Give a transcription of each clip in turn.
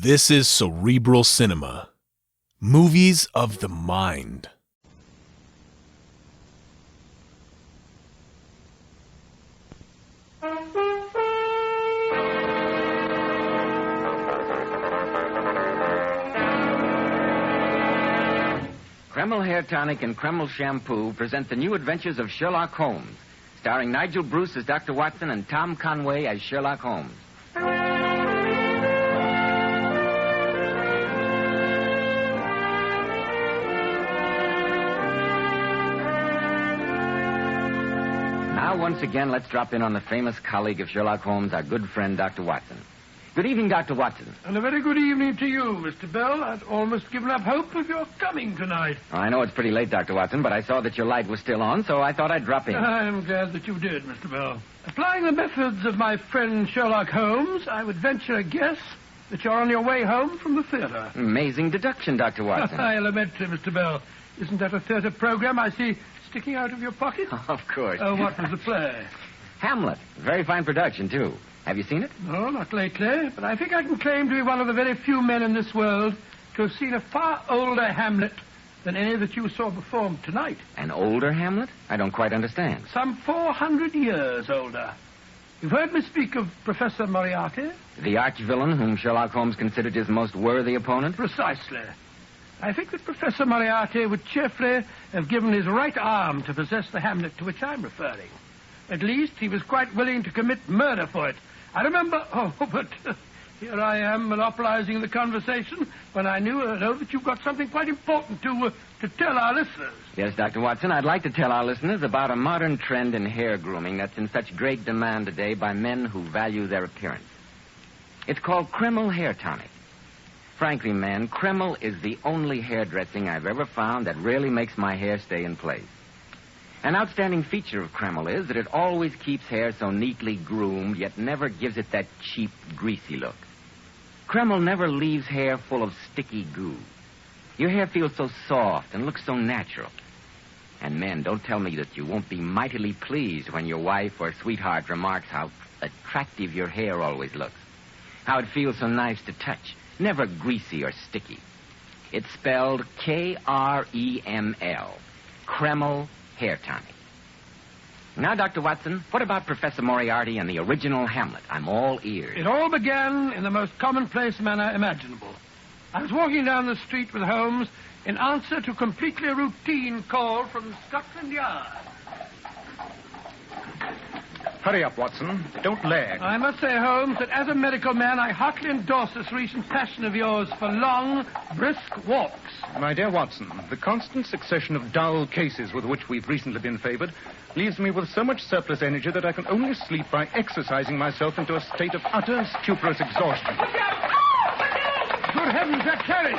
This is Cerebral Cinema. Movies of the mind. Kreml Hair Tonic and Kreml Shampoo present the new adventures of Sherlock Holmes, starring Nigel Bruce as Dr. Watson and Tom Conway as Sherlock Holmes. Now, once again, let's drop in on the famous colleague of Sherlock Holmes, our good friend, Dr. Watson. Good evening, Dr. Watson. And a very good evening to you, Mr. Bell. I'd almost given up hope of your coming tonight. Oh, I know it's pretty late, Dr. Watson, but I saw that your light was still on, so I thought I'd drop in. I'm glad that you did, Mr. Bell. Applying the methods of my friend Sherlock Holmes, I would venture a guess that you're on your way home from the theater. Amazing deduction, Dr. Watson. I lament to, Mr. Bell. Isn't that a theater program I see sticking out of your pocket? Of course. Oh, what was the play? Hamlet. Very fine production, too. Have you seen it? No, not lately, but I think I can claim to be one of the very few men in this world to have seen a far older Hamlet than any that you saw performed tonight. An older Hamlet? I don't quite understand. Some 400 years older. You've heard me speak of Professor Moriarty? The arch-villain whom Sherlock Holmes considered his most worthy opponent? Precisely. I think that Professor Moriarty would cheerfully have given his right arm to possess the Hamlet to which I'm referring. At least he was quite willing to commit murder for it. I remember... Oh, but here I am monopolizing the conversation when I know that you've got something quite important to tell our listeners. Yes, Dr. Watson, I'd like to tell our listeners about a modern trend in hair grooming that's in such great demand today by men who value their appearance. It's called Kreml Hair Tonic. Frankly, man, Kreml is the only hairdressing I've ever found that really makes my hair stay in place. An outstanding feature of Kreml is that it always keeps hair so neatly groomed, yet never gives it that cheap, greasy look. Kreml never leaves hair full of sticky goo. Your hair feels so soft and looks so natural. And men, don't tell me that you won't be mightily pleased when your wife or sweetheart remarks how attractive your hair always looks. How it feels so nice to touch, never greasy or sticky. It's spelled K-R-E-M-L. Kreml Hair Tonic. Now, Dr. Watson, what about Professor Moriarty and the original Hamlet? I'm all ears. It all began in the most commonplace manner imaginable. I was walking down the street with Holmes in answer to a completely routine call from Scotland Yard. Hurry up, Watson. Don't lag. I must say, Holmes, that as a medical man, I heartily endorse this recent passion of yours for long, brisk walks. My dear Watson, the constant succession of dull cases with which we've recently been favored leaves me with so much surplus energy that I can only sleep by exercising myself into a state of utter stuporous exhaustion. Good heavens, that carriage!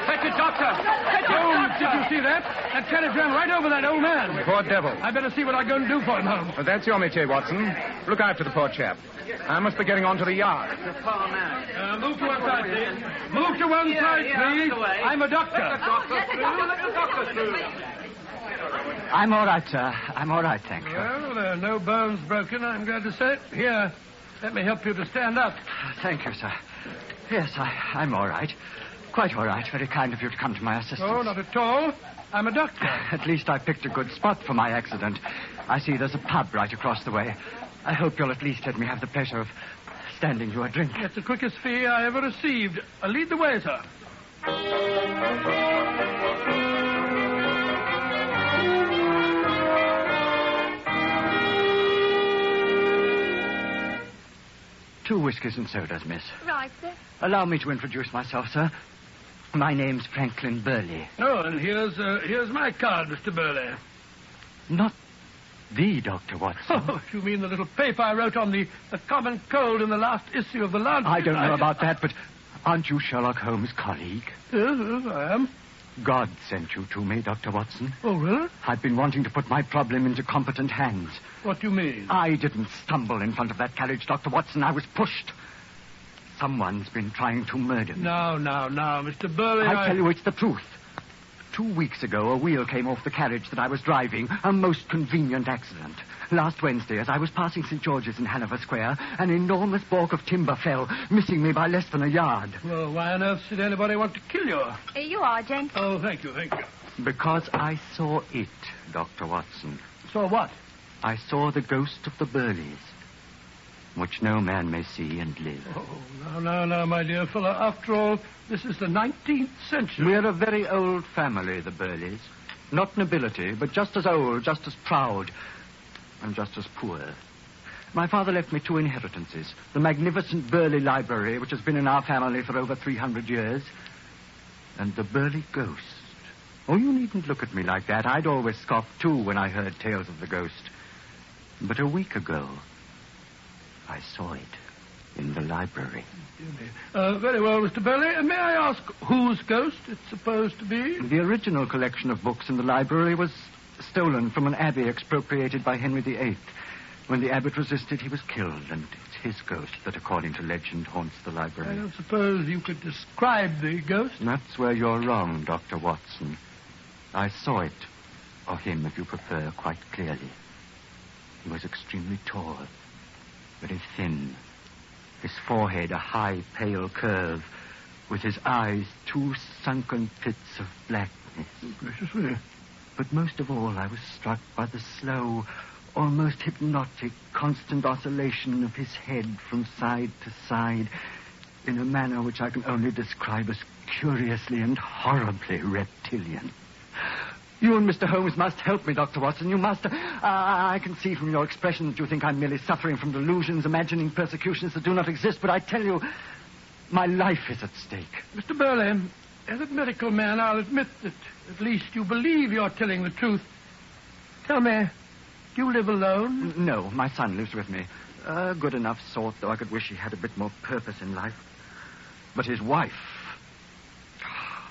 Fetch it, doctor! Holmes, did you see that? That carriage ran right over that old man. Poor devil. I better see what I'm going to do for him, Holmes. Well, that's your métier, Watson. Look after the poor chap. I must be getting on to the yard. Move to one side, please. Move to one side, please. I'm a doctor. I'm all right, sir. I'm all right, thank you. Well, there are no bones broken, I'm glad to say. Here, let me help you to stand up. Thank you, sir. Yes, I'm all right. Quite all right. Very kind of you to come to my assistance. Oh, not at all. I'm a doctor. At least I picked a good spot for my accident. I see there's a pub right across the way. I hope you'll at least let me have the pleasure of standing you a drink. That's the quickest fee I ever received. Lead the way, sir. Two whiskies and sodas, miss. Right, sir. Allow me to introduce myself, sir. My name's Franklin Burley. Oh, and here's my card, Mr. Burley. Not the Dr. Watson. Oh, you mean the little paper I wrote on the common cold in the last issue of the Lancet? I don't know about that, but aren't you Sherlock Holmes' colleague? Yes, I am. God sent you to me, Dr. Watson. Oh, really? I've been wanting to put my problem into competent hands. What do you mean? I didn't stumble in front of that carriage, Dr. Watson. I was pushed. Someone's been trying to murder me. No, Mr. Burley, I tell you, it's the truth. 2 weeks ago, a wheel came off the carriage that I was driving. A most convenient accident. Last Wednesday, as I was passing St. George's in Hanover Square, an enormous balk of timber fell, missing me by less than a yard. Well, why on earth should anybody want to kill you? Here you are, gent. Oh, thank you. Because I saw it, Dr. Watson. So what? I saw the ghost of the Burleys, which no man may see and live. Oh, no, my dear fellow. After all, this is the 19th century. We're a very old family, the Burleys. Not nobility, but just as old, just as proud, and just as poor. My father left me 2 inheritances. The magnificent Burley Library, which has been in our family for over 300 years, and the Burley ghost. Oh, you needn't look at me like that. I'd always scoffed, too, when I heard tales of the ghost. But a week ago, I saw it in the library. Very well, Mr. Burley. May I ask whose ghost it's supposed to be? The original collection of books in the library was stolen from an abbey expropriated by Henry VIII. When the abbot resisted, he was killed, and it's his ghost that, according to legend, haunts the library. I don't suppose you could describe the ghost? That's where you're wrong, Dr. Watson. I saw it, or him, if you prefer, quite clearly. He was extremely tall, very thin. His forehead a high, pale curve, with his eyes 2 sunken pits of blackness. Gracious me. But most of all, I was struck by the slow, almost hypnotic, constant oscillation of his head from side to side in a manner which I can only describe as curiously and horribly reptilian. You and Mr. Holmes must help me, Dr. Watson. You must. I can see from your expression that you think I'm merely suffering from delusions, imagining persecutions that do not exist, but I tell you, my life is at stake. Mr. Burley, as a medical man, I'll admit that at least you believe you're telling the truth. Tell me, do you live alone? No, my son lives with me. A good enough sort, though I could wish he had a bit more purpose in life. But his wife...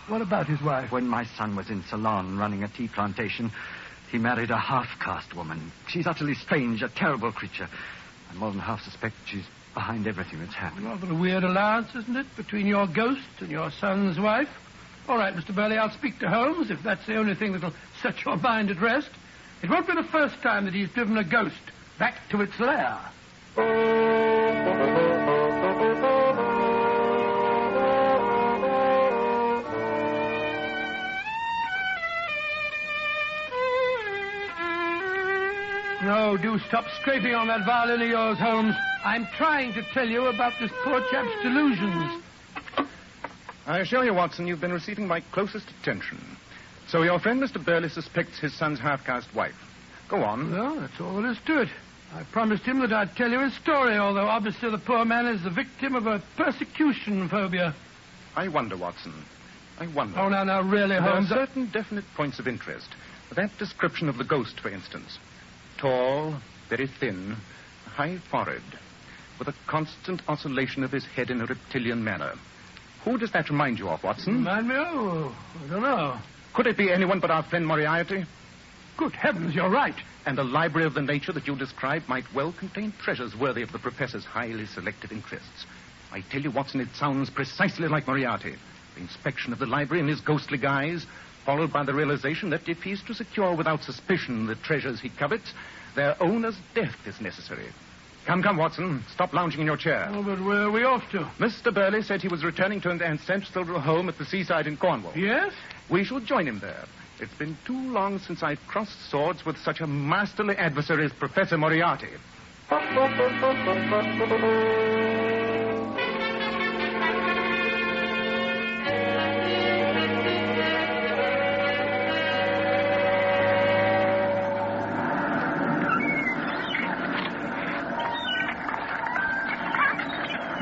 What about his wife? When my son was in Ceylon running a tea plantation, he married a half-caste woman. She's utterly strange, a terrible creature. I more than half suspect she's behind everything that's happened. Rather a weird alliance, isn't it, between your ghost and your son's wife? All right, Mr. Burley, I'll speak to Holmes, if that's the only thing that'll set your mind at rest. It won't be the first time that he's driven a ghost back to its lair. No, do stop scraping on that violin of yours, Holmes. I'm trying to tell you about this poor chap's delusions. I assure you, Watson, you've been receiving my closest attention. So your friend Mr. Burley suspects his son's half-caste wife. Go on. Well, that's all there is to it. I promised him that I'd tell you his story, although obviously the poor man is the victim of a persecution phobia. I wonder, Watson. I wonder. Oh, now, really, Holmes. There are certain definite points of interest. That description of the ghost, for instance. Tall, very thin, high forehead, with a constant oscillation of his head in a reptilian manner. Who does that remind you of, Watson? Remind me? Oh, I don't know. Could it be anyone but our friend Moriarty? Good heavens, you're right. And the library of the nature that you describe might well contain treasures worthy of the professor's highly selective interests. I tell you, Watson, it sounds precisely like Moriarty. The inspection of the library in his ghostly guise, followed by the realization that if he's to secure without suspicion the treasures he covets, their owner's death is necessary. Come, Watson. Stop lounging in your chair. Oh, but where are we off to? Mr. Burley said he was returning to an ancestral home at the seaside in Cornwall. Yes? We shall join him there. It's been too long since I've crossed swords with such a masterly adversary as Professor Moriarty.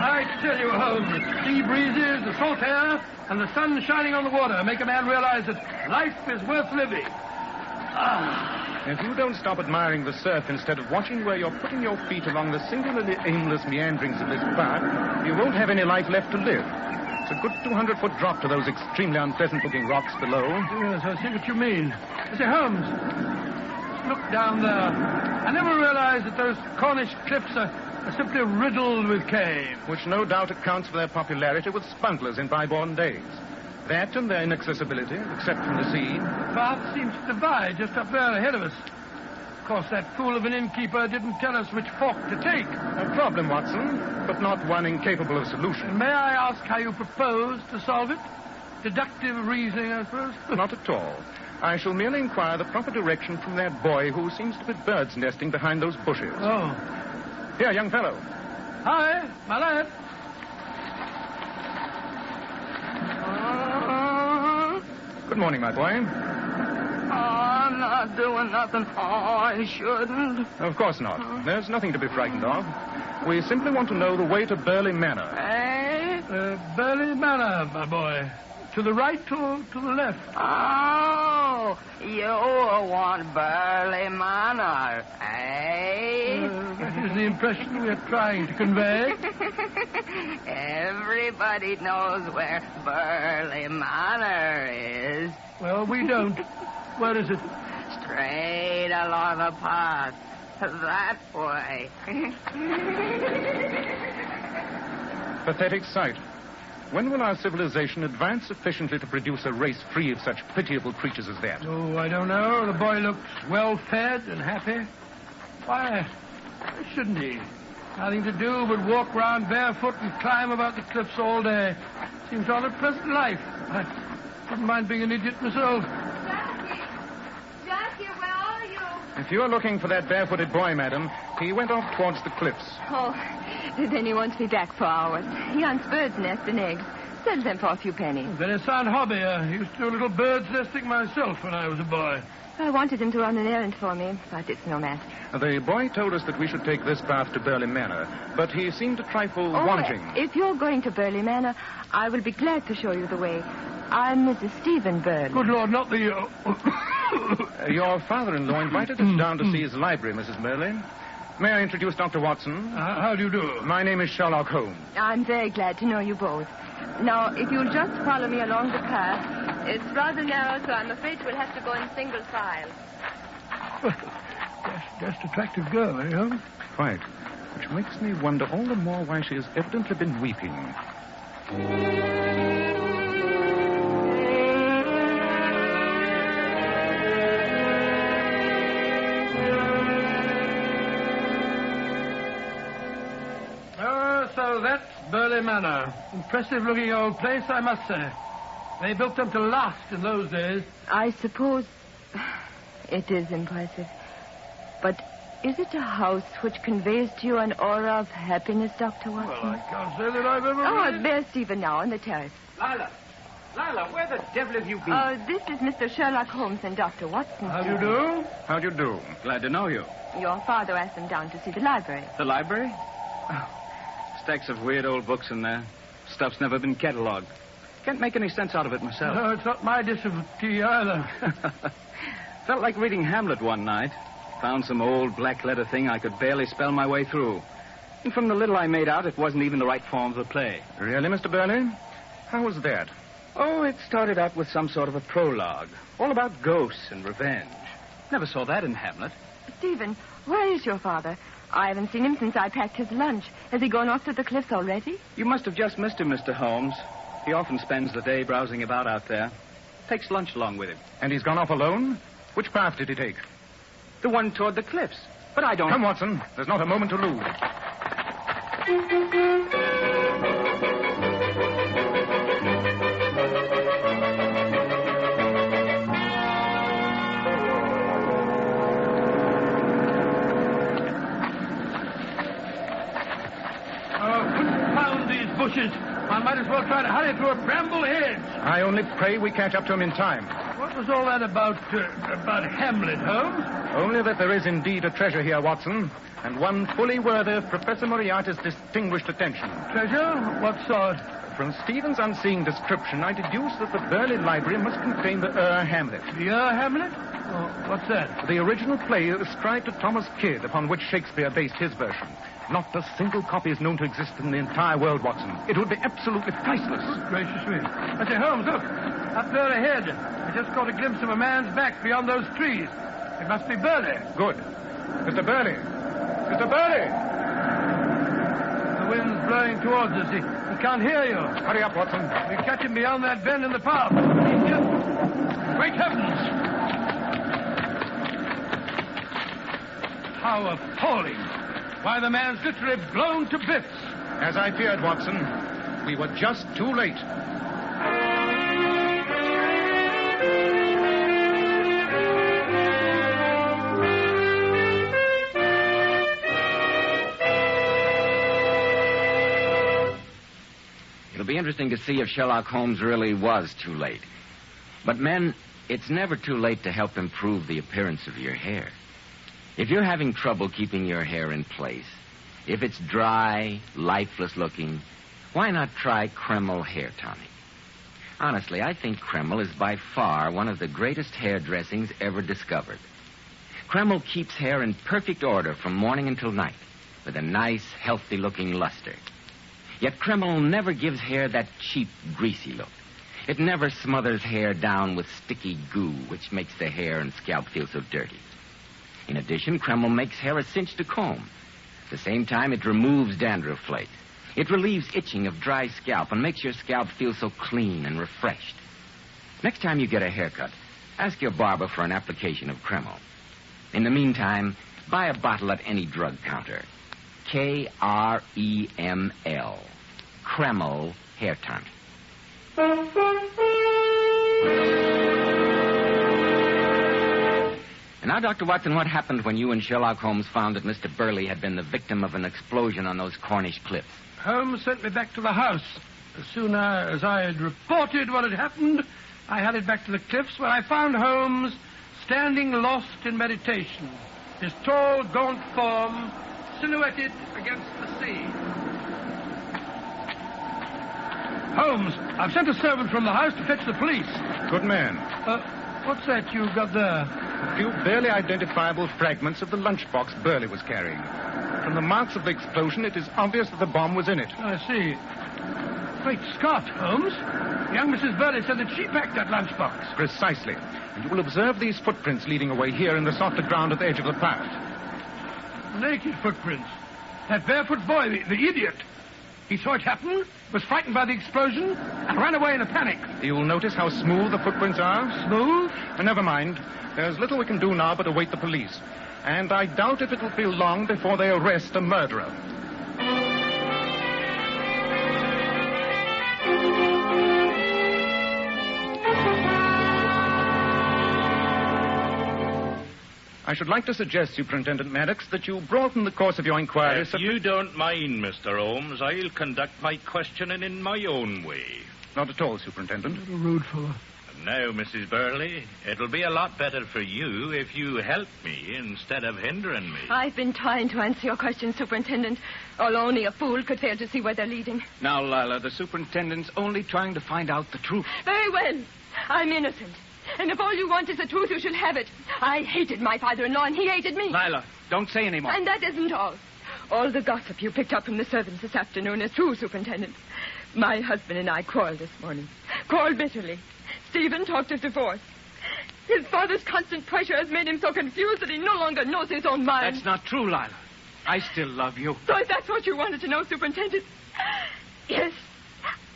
I tell you, Holmes, the sea breezes, the salt air, and the sun shining on the water make a man realize that life is worth living. If you don't stop admiring the surf instead of watching where you're putting your feet along the singularly aimless meanderings of this park, you won't have any life left to live. It's a good 200-foot drop to those extremely unpleasant-looking rocks below. Yes, I see what you mean. Say, Holmes, look down there. I never realized that those Cornish cliffs are simply riddled with caves. Which no doubt accounts for their popularity with spunklers in bygone days. That and their inaccessibility, except from the sea. The path seems to divide just up there ahead of us. Of course, that fool of an innkeeper didn't tell us which fork to take. A problem, Watson, but not one incapable of solution. May I ask how you propose to solve it? Deductive reasoning, I suppose? Not at all. I shall merely inquire the proper direction from that boy who seems to be bird's nesting behind those bushes. Oh. Here, young fellow. Hi, my lad. Good morning, my boy. I'm not doing nothing. I shouldn't. Of course not. There's nothing to be frightened of. We simply want to know the way to Burley Manor. Burley Manor, my boy. To the right or to the left? Oh, you want Burley Manor, eh? That is the impression we're trying to convey. Everybody knows where Burley Manor is. Well, we don't. Where is it? Straight along the path. That way. Pathetic sight. When will our civilization advance sufficiently to produce a race free of such pitiable creatures as that? Oh, I don't know. The boy looks well-fed and happy. Why shouldn't he? Nothing to do but walk round barefoot and climb about the cliffs all day. Seems rather a pleasant life. I wouldn't mind being an idiot myself. Jackie, where are you? If you're looking for that barefooted boy, madam, he went off towards the cliffs. Oh, then he won't be back for hours. He hunts birds' nests and eggs. Sells them for a few pennies. Very sound hobby. I used to do a little bird's nesting myself when I was a boy. I wanted him to run an errand for me, but it's no match. The boy told us that we should take this path to Burley Manor, but he seemed a trifle wanting. If you're going to Burley Manor, I will be glad to show you the way. I'm Mrs. Stephen Burley. Good Lord, not the... Your father-in-law invited us down to see his library, Mrs. Burley. May I introduce Dr. Watson? How do you do? My name is Sherlock Holmes. I'm very glad to know you both. Now, if you'll just follow me along the path, it's rather narrow, so I'm afraid we'll have to go in single file. Just attractive girl, eh, Holmes? Quite. Which makes me wonder all the more why she has evidently been weeping. So that's Burley Manor. Impressive-looking old place, I must say. They built them to last in those days. I suppose it is impressive. But is it a house which conveys to you an aura of happiness, Dr. Watson? Well, I can't say that I've ever... Oh, there's Stephen now on the terrace. Lila, where the devil have you been? This is Mr. Sherlock Holmes and Dr. Watson. How do you do? How do you do? Glad to know you. Your father asked them down to see the library. The library? Oh, stacks of weird old books in there. Stuff's never been catalogued. Can't make any sense out of it myself. No, it's not my dish of tea either. Felt like reading Hamlet one night. Found some old black letter thing I could barely spell my way through. And from the little I made out, it wasn't even the right form of the play. Really, Mr. Burley? How was that? Oh, it started out with some sort of a prologue. All about ghosts and revenge. Never saw that in Hamlet. Stephen, where is your father? I haven't seen him since I packed his lunch. Has he gone off to the cliffs already? You must have just missed him, Mr. Holmes. He often spends the day browsing about out there. Takes lunch along with him. And he's gone off alone? Which path did he take? The one toward the cliffs. But I don't... Come, Watson. There's not a moment to lose. Bushes. I might as well try to hurry through a bramble hedge. I only pray we catch up to him in time. What was all that about Hamlet, Holmes? Only that there is indeed a treasure here, Watson, and one fully worthy of Professor Moriarty's distinguished attention. Treasure? What sort? From Stephen's unseeing description, I deduce that the Burley Library must contain the Hamlet. The Hamlet? Oh, what's that? The original play ascribed to Thomas Kidd, upon which Shakespeare based his version. Not a single copy is known to exist in the entire world, Watson. It would be absolutely priceless. Gracious me. I say, Holmes, look. Up there ahead. I just caught a glimpse of a man's back beyond those trees. It must be Burley. Good. Mr. Burley. Mr. Burley! The wind's blowing towards us. He can't hear you. Hurry up, Watson. We catch him beyond that bend in the path. He's just... Great heavens! How appalling. Why, the man's literally blown to bits. As I feared, Watson, we were just too late. It'll be interesting to see if Sherlock Holmes really was too late. But, men, it's never too late to help improve the appearance of your hair. If you're having trouble keeping your hair in place, if it's dry, lifeless looking, why not try Kreml Hair Tonic? Honestly, I think Kreml is by far one of the greatest hair dressings ever discovered. Kreml keeps hair in perfect order from morning until night, with a nice, healthy-looking luster. Yet Kreml never gives hair that cheap, greasy look. It never smothers hair down with sticky goo, which makes the hair and scalp feel so dirty. In addition, Kreml makes hair a cinch to comb. At the same time, it removes dandruff flakes. It relieves itching of dry scalp and makes your scalp feel so clean and refreshed. Next time you get a haircut, ask your barber for an application of Kreml. In the meantime, buy a bottle at any drug counter. Kreml. Kreml Hair Tonic. And now, Dr. Watson, what happened when you and Sherlock Holmes found that Mr. Burley had been the victim of an explosion on those Cornish cliffs? Holmes sent me back to the house. As soon as I had reported what had happened, I hurried back to the cliffs where I found Holmes standing lost in meditation, his tall, gaunt form silhouetted against the sea. Holmes, I've sent a servant from the house to fetch the police. Good man. What's that you've got there? A few barely identifiable fragments of the lunchbox Burley was carrying. From the marks of the explosion, it is obvious that the bomb was in it. I see. Great Scott, Holmes. Young Mrs. Burley said that she packed that lunchbox. Precisely. And you will observe these footprints leading away here in the softer ground at the edge of the path. Naked footprints. That barefoot boy, the idiot. He saw it happen, was frightened by the explosion, and ran away in a panic. You'll notice how smooth the footprints are. Smooth? Never mind. There's little we can do now but await the police. And I doubt if it'll be long before they arrest a murderer. I should like to suggest, Superintendent Maddox, that you broaden the course of your inquiry. If you don't mind, Mr. Holmes, I'll conduct my questioning in my own way. Not at all, Superintendent. A rude fellow. And now, Mrs. Burley, it'll be a lot better for you if you help me instead of hindering me. I've been trying to answer your questions, Superintendent. Although only a fool could fail to see where they're leading. Now, Lila, the superintendent's only trying to find out the truth. Very well. I'm innocent. And if all you want is the truth, you shall have it. I hated my father-in-law, and he hated me. Lila, don't say any more. And that isn't all. All the gossip you picked up from the servants this afternoon is true, Superintendent. My husband and I quarreled this morning. Quarreled bitterly. Stephen talked of divorce. His father's constant pressure has made him so confused that he no longer knows his own mind. That's not true, Lila. I still love you. So if that's what you wanted to know, Superintendent. Yes.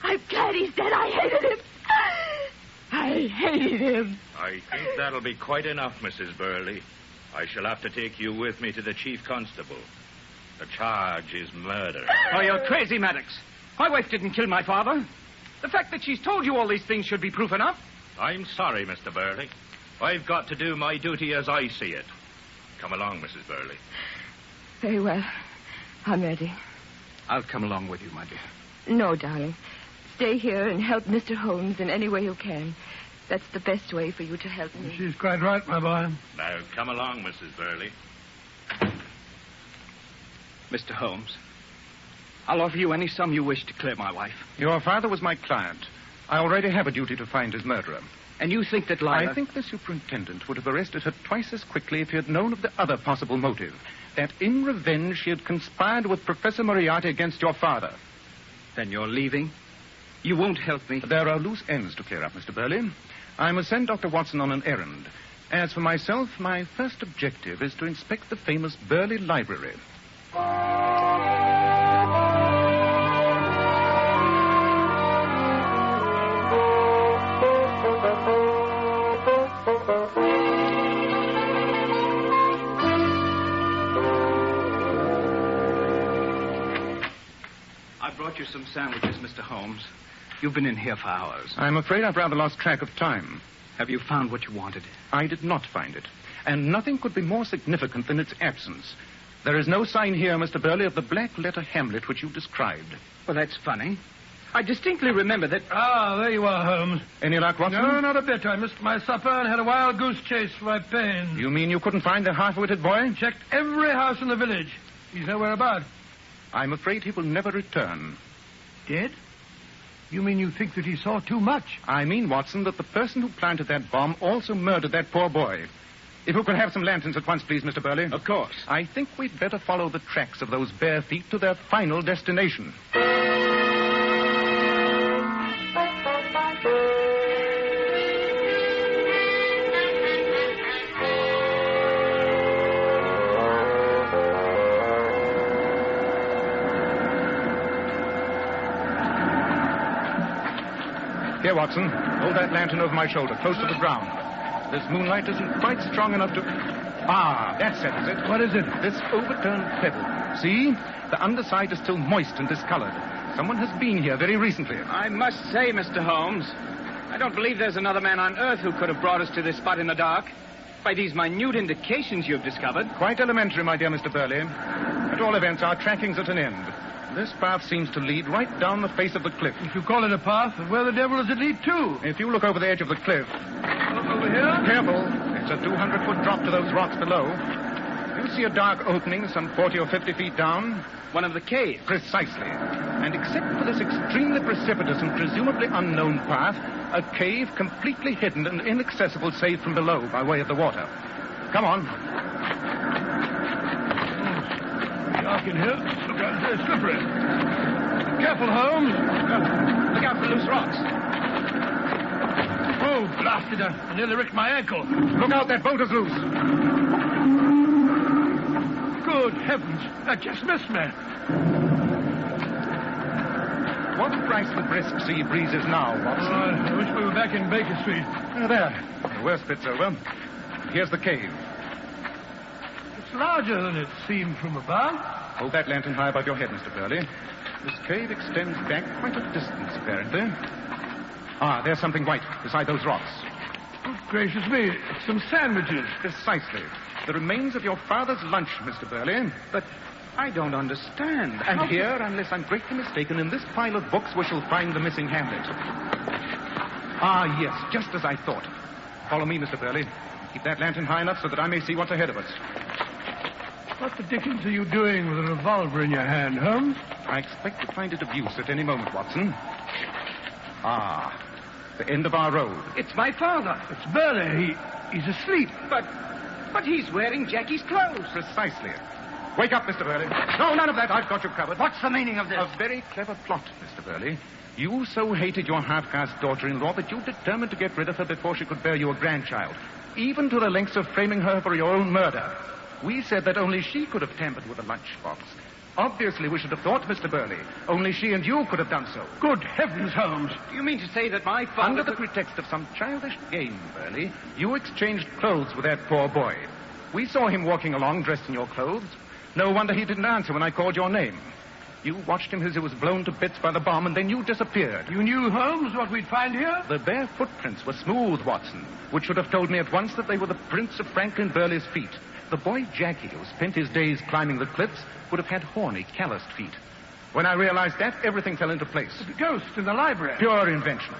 I'm glad he's dead. I hated him. I hated him. I think that'll be quite enough, Mrs. Burley. I shall have to take you with me to the chief constable. The charge is murder. Oh, you're crazy, Maddox. My wife didn't kill my father. The fact that she's told you all these things should be proof enough. I'm sorry, Mr. Burley. I've got to do my duty as I see it. Come along, Mrs. Burley. Very well. I'm ready. I'll come along with you, my dear. No, darling. Stay here and help Mr. Holmes in any way you can. That's the best way for you to help me. She's quite right, my boy. Now, come along, Mrs. Burley. Mr. Holmes, I'll offer you any sum you wish to clear my wife. Your father was my client. I already have a duty to find his murderer. And you think that Lila... I think the superintendent would have arrested her twice as quickly if he had known of the other possible motive. That in revenge she had conspired with Professor Moriarty against your father. Then you're leaving? You won't help me? There are loose ends to clear up, Mr. Burley. I must send Dr. Watson on an errand. As for myself, my first objective is to inspect the famous Burley Library. brought you some sandwiches, Mr. Holmes. You've been in here for hours. I'm afraid I've rather lost track of time. Have you found what you wanted? I did not find it. And nothing could be more significant than its absence. There is no sign here, Mr. Burley, of the black letter Hamlet which you described. Well, that's funny. I distinctly remember that... Ah, there you are, Holmes. Any luck, Watson? No, not a bit. I missed my supper and had a wild goose chase for my pains. You mean you couldn't find the half-witted boy? Checked every house in the village. He's nowhere about. I'm afraid he will never return. Dead? You mean you think that he saw too much? I mean, Watson, that the person who planted that bomb also murdered that poor boy. If you could have some lanterns at once, please, Mr. Burley. Of course. I think we'd better follow the tracks of those bare feet to their final destination. Here, Watson. Hold that lantern over my shoulder, close to the ground. This moonlight isn't quite strong enough to... Ah, that settles it. What is it? This overturned pebble. See? The underside is still moist and discolored. Someone has been here very recently. I must say, Mr. Holmes, I don't believe there's another man on Earth who could have brought us to this spot in the dark. By these minute indications you've discovered. Quite elementary, my dear Mr. Burley. At all events, our tracking's at an end. This path seems to lead right down the face of the cliff. If you call it a path, where the devil does it lead to? If you look over the edge of the cliff... Look over here? Careful. It's a 200-foot drop to those rocks below. You see a dark opening some 40 or 50 feet down? One of the caves. Precisely. And except for this extremely precipitous and presumably unknown path, a cave completely hidden and inaccessible save from below by way of the water. Come on. Dark in here. Look out, it's very slippery. Careful, Holmes. Look out for loose rocks. Oh, blasted, I nearly ripped my ankle. Look out, that boat is loose. Good heavens, that just missed me. What price the brisk sea breeze is now, Watson? I wish we were back in Baker Street. There. The worst bit's over. Here's the cave. It's larger than it seemed from above. Hold that lantern high above your head, Mr. Burley. This cave extends back quite a distance, apparently. Ah, there's something white beside those rocks. Good gracious me, it's some sandwiches. Precisely. The remains of your father's lunch, Mr. Burley. But I don't understand. And here, unless I'm greatly mistaken, in this pile of books we shall find the missing Hamlet. Ah, yes, just as I thought. Follow me, Mr. Burley. Keep that lantern high enough so that I may see what's ahead of us. What the dickens are you doing with a revolver in your hand, Holmes? I expect to find it of use at any moment, Watson. Ah, the end of our road. It's my father. It's Burley. He's asleep. But he's wearing Jackie's clothes. Precisely. Wake up, Mr. Burley. No, none of that. I've got you covered. What's the meaning of this? A very clever plot, Mr. Burley. You so hated your half-caste daughter-in-law that you determined to get rid of her before she could bear you a grandchild, even to the lengths of framing her for your own murder. We said that only she could have tampered with the lunchbox. Obviously, we should have thought, Mr. Burley. Only she and you could have done so. Good heavens, Holmes. Do you mean to say that my father... Under the pretext of some childish game, Burley, you exchanged clothes with that poor boy. We saw him walking along dressed in your clothes. No wonder he didn't answer when I called your name. You watched him as he was blown to bits by the bomb, and then you disappeared. You knew, Holmes, what we'd find here? The bare footprints were smooth, Watson, which should have told me at once that they were the prints of Franklin Burley's feet. The boy Jackie, who spent his days climbing the cliffs, would have had horny, calloused feet. When I realized that, everything fell into place. The ghost in the library. Pure invention.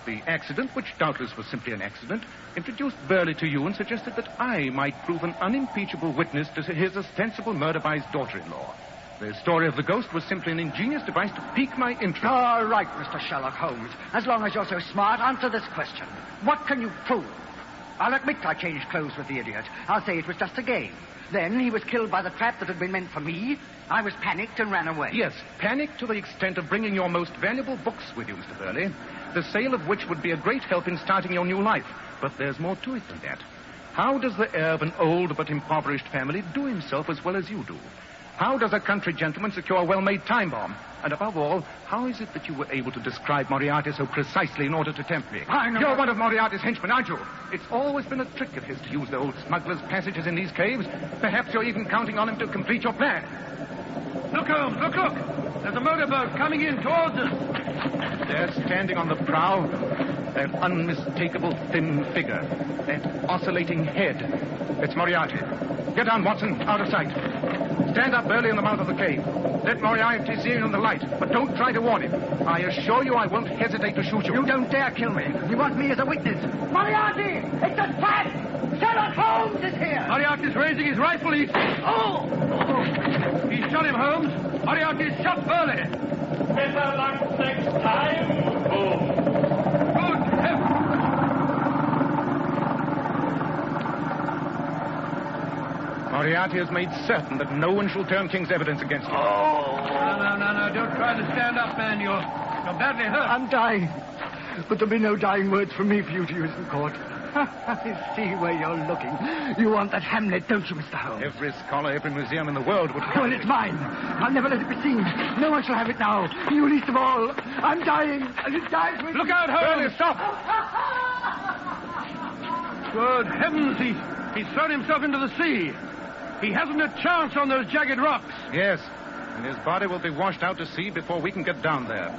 The accident, which doubtless was simply an accident, introduced Burley to you and suggested that I might prove an unimpeachable witness to his ostensible murder by his daughter-in-law. The story of the ghost was simply an ingenious device to pique my interest. All right, Mr. Sherlock Holmes. As long as you're so smart, answer this question. What can you prove? I'll admit I changed clothes with the idiot. I'll say it was just a game. Then he was killed by the trap that had been meant for me. I was panicked and ran away. Yes, panicked to the extent of bringing your most valuable books with you, Mr. Burley, the sale of which would be a great help in starting your new life. But there's more to it than that. How does the heir of an old but impoverished family do himself as well as you do? How does a country gentleman secure a well-made time bomb? And above all, how is it that you were able to describe Moriarty so precisely in order to tempt me? I know. You're one of Moriarty's henchmen, aren't you? It's always been a trick of his to use the old smuggler's passages in these caves. Perhaps you're even counting on him to complete your plan. Look, Holmes, look. There's a motorboat coming in towards us. There, standing on the prow, that unmistakable thin figure, that oscillating head. It's Moriarty. Get down, Watson, out of sight. Stand up early in the mouth of the cave. Let Moriarty see you in the light, but don't try to warn him. I assure you I won't hesitate to shoot you. You don't dare kill me. You want me as a witness. Moriarty! It's a trap! Sherlock Holmes is here! Moriarty's raising his rifle. He shot him, Holmes. Moriarty's shot Burley. Better luck next time, Holmes. Good heavens! Moriarty has made certain that no one shall turn King's evidence against him. No. Don't try to stand up, man. You're badly hurt. I'm dying. But there'll be no dying words from me for you to use in court. I see where you're looking. You want that Hamlet, don't you, Mr. Holmes? Every scholar, every museum in the world would... Well, it's mine. I'll never let it be seen. No one shall have it now. You least of all. I'm dying. And it dies with... Look out, Holmes! Burley, stop! Good heavens, he's thrown himself into the sea. He hasn't a chance on those jagged rocks. Yes, and his body will be washed out to sea before we can get down there.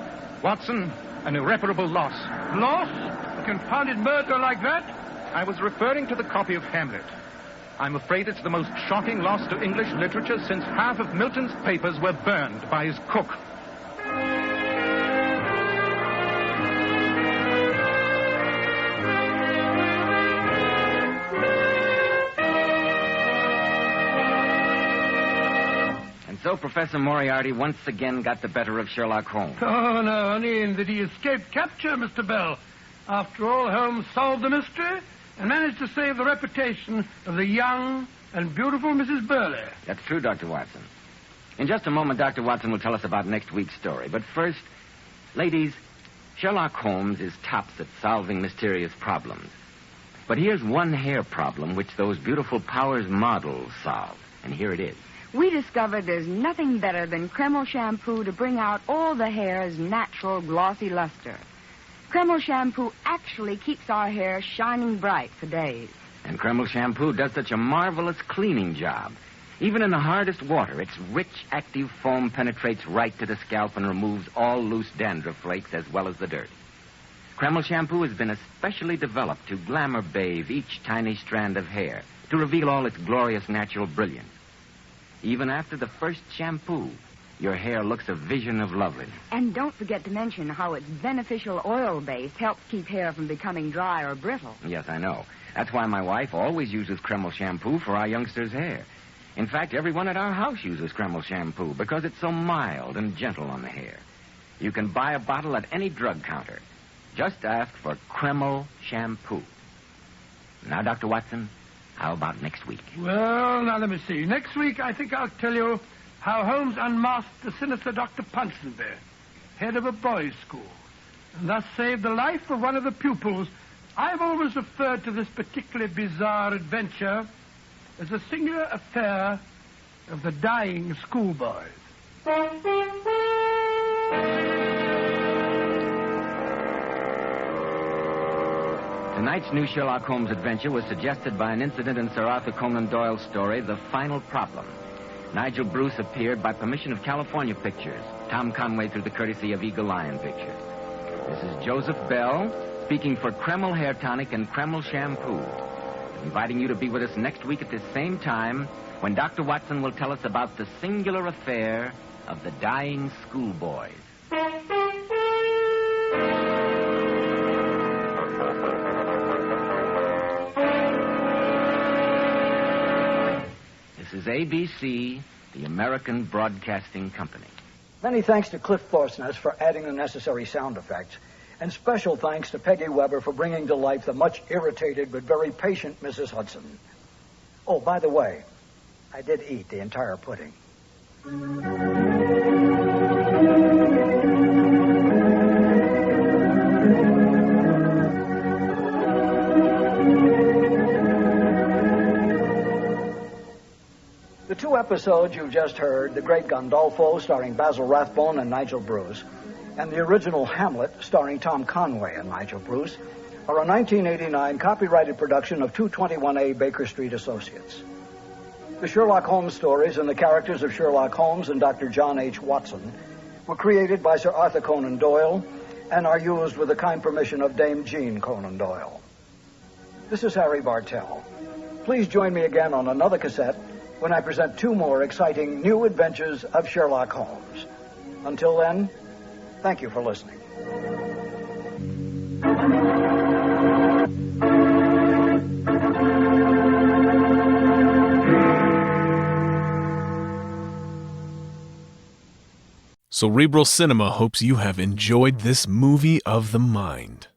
Watson, an irreparable loss. Loss? A confounded murder like that? I was referring to the copy of Hamlet. I'm afraid it's the most shocking loss to English literature since half of Milton's papers were burned by his cook. So Professor Moriarty once again got the better of Sherlock Holmes. Oh, no, only in that he escaped capture, Mr. Bell. After all, Holmes solved the mystery and managed to save the reputation of the young and beautiful Mrs. Burley. That's true, Dr. Watson. In just a moment, Dr. Watson will tell us about next week's story. But first, ladies, Sherlock Holmes is tops at solving mysterious problems. But here's one hair problem which those beautiful Powers models solve. And here it is. We discovered there's nothing better than Kreml shampoo to bring out all the hair's natural glossy luster. Kreml shampoo actually keeps our hair shining bright for days. And Kreml shampoo does such a marvelous cleaning job. Even in the hardest water, its rich, active foam penetrates right to the scalp and removes all loose dandruff flakes as well as the dirt. Kreml shampoo has been especially developed to glamour bathe each tiny strand of hair, to reveal all its glorious natural brilliance. Even after the first shampoo, your hair looks a vision of loveliness. And don't forget to mention how its beneficial oil base helps keep hair from becoming dry or brittle. Yes, I know. That's why my wife always uses Kreml shampoo for our youngsters' hair. In fact, everyone at our house uses Kreml shampoo because it's so mild and gentle on the hair. You can buy a bottle at any drug counter. Just ask for Kreml shampoo. Now, Dr. Watson, how about next week? Well, now let me see. Next week, I think I'll tell you how Holmes unmasked the sinister Dr. Ponsonby, head of a boys' school, and thus saved the life of one of the pupils. I've always referred to this particularly bizarre adventure as a singular affair of the dying schoolboys. Tonight's new Sherlock Holmes adventure was suggested by an incident in Sir Arthur Conan Doyle's story, The Final Problem. Nigel Bruce appeared by permission of California Pictures, Tom Conway through the courtesy of Eagle Lion Pictures. This is Joseph Bell, speaking for Kreml Hair Tonic and Kreml Shampoo, inviting you to be with us next week at this same time when Dr. Watson will tell us about the singular affair of the dying schoolboys. This is ABC, the American Broadcasting Company. Many thanks to Cliff Forsness for adding the necessary sound effects, and special thanks to Peggy Weber for bringing to life the much irritated but very patient Mrs. Hudson. Oh, by the way, I did eat the entire pudding. The two episodes you've just heard, The Great Gandolfo, starring Basil Rathbone and Nigel Bruce, and the original Hamlet, starring Tom Conway and Nigel Bruce, are a 1989 copyrighted production of 221A Baker Street Associates. The Sherlock Holmes stories and the characters of Sherlock Holmes and Dr. John H. Watson were created by Sir Arthur Conan Doyle and are used with the kind permission of Dame Jean Conan Doyle. This is Harry Bartell. Please join me again on another cassette when I present 2 more exciting new adventures of Sherlock Holmes. Until then, thank you for listening. Cerebral Cinema hopes you have enjoyed this movie of the mind.